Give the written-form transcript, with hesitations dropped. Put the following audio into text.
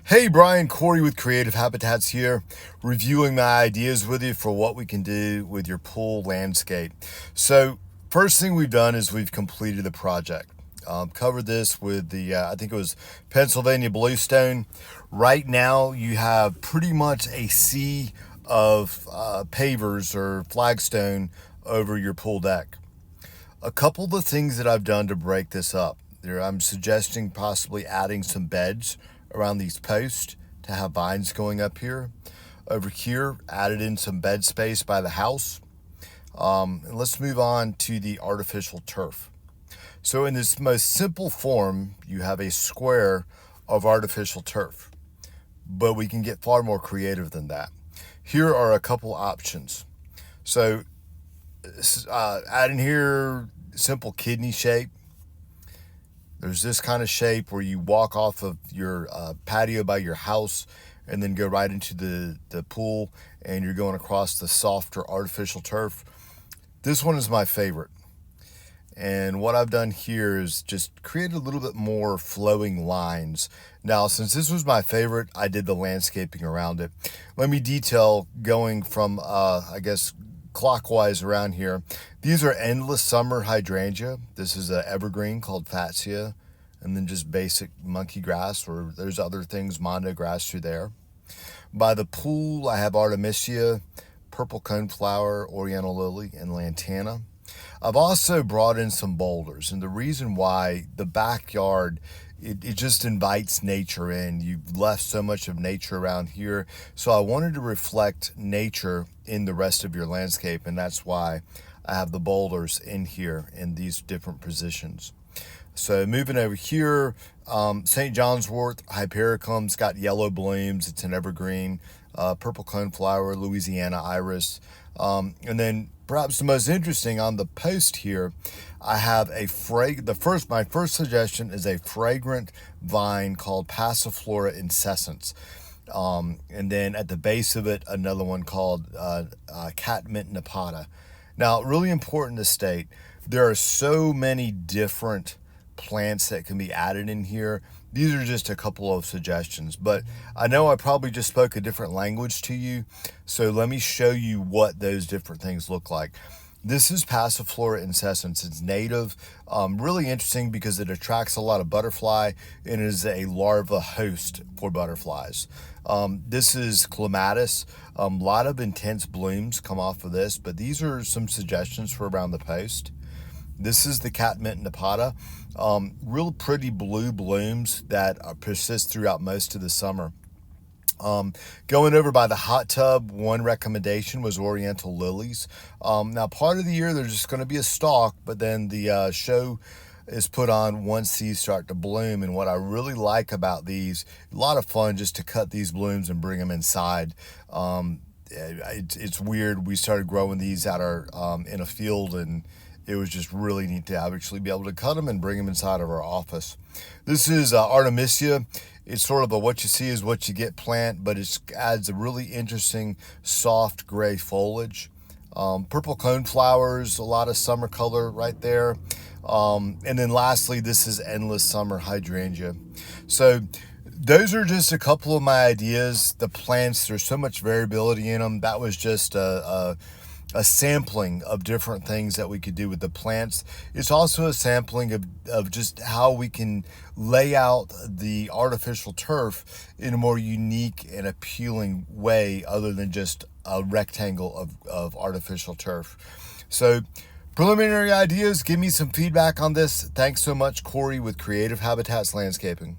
Hey, Brian Corey with Creative Habitats here, reviewing my ideas with you for what we can do with your pool landscape. So, first thing we've done is we've completed the project. Covered this with I think it was Pennsylvania Bluestone. Right now, you have pretty much a sea of pavers or flagstone over your pool deck. A couple of the things that I've done to break this up. I'm suggesting possibly adding some beds around these posts to have vines going up here. Over here, added in some bed space by the house. And let's move on to the artificial turf. So in this most simple form, you have a square of artificial turf, but we can get far more creative than that. Here are a couple options. So add in here simple kidney shape. There's this kind of shape where you walk off of your patio by your house and then go right into the pool, and you're going across the softer artificial turf. This one is my favorite. And what I've done here is just create a little bit more flowing lines. Now, since this was my favorite, I did the landscaping around it. Let me detail going from, clockwise around here. These are endless summer hydrangea. This is an evergreen called Fatsia, and then just basic monkey grass, or there's other things, mondo grass through there. By the pool, I have Artemisia, purple coneflower, oriental lily, and lantana. I've also brought in some boulders, and the reason why, the backyard, it just invites nature in. You've left so much of nature around here, so I wanted to reflect nature in the rest of your landscape, and that's why I have the boulders in here in these different positions. So moving over here, St. John's wort, Hypericum's got yellow blooms. It's an evergreen. Purple coneflower, Louisiana iris. And then perhaps the most interesting on the post here, I have my first suggestion is a fragrant vine called Passiflora incessans. And then at the base of it, another one called Catmint nipata. Now, really important to state, there are so many different plants that can be added in here. These are just a couple of suggestions, but I know I probably just spoke a different language to you, so let me show you what those different things look like. This is Passiflora incessans. It's native, really interesting because it attracts a lot of butterfly and is a larva host for butterflies. This is clematis. A lot of intense blooms come off of this, but these are some suggestions for around the post. This is the Catmint nipata. Real pretty blue blooms that persist throughout most of the summer. Going over by the hot tub, one recommendation was oriental lilies. Now, part of the year there's just going to be a stalk, but then the show is put on once these start to bloom. And what I really like about these, a lot of fun just to cut these blooms and bring them inside. It's weird. We started growing these out in a field, and it was just really neat to actually be able to cut them and bring them inside of our office. This is Artemisia. It's sort of a what you see is what you get plant, but it adds a really interesting soft gray foliage. Purple coneflowers, a lot of summer color right there. And then lastly, this is endless summer hydrangea. So those are just a couple of my ideas. The plants, there's so much variability in them. That was just a sampling of different things that we could do with the plants. It's also a sampling of just how we can lay out the artificial turf in a more unique and appealing way other than just a rectangle of artificial turf. So preliminary ideas, give me some feedback on this. Thanks so much, Corey with Creative Habitats Landscaping.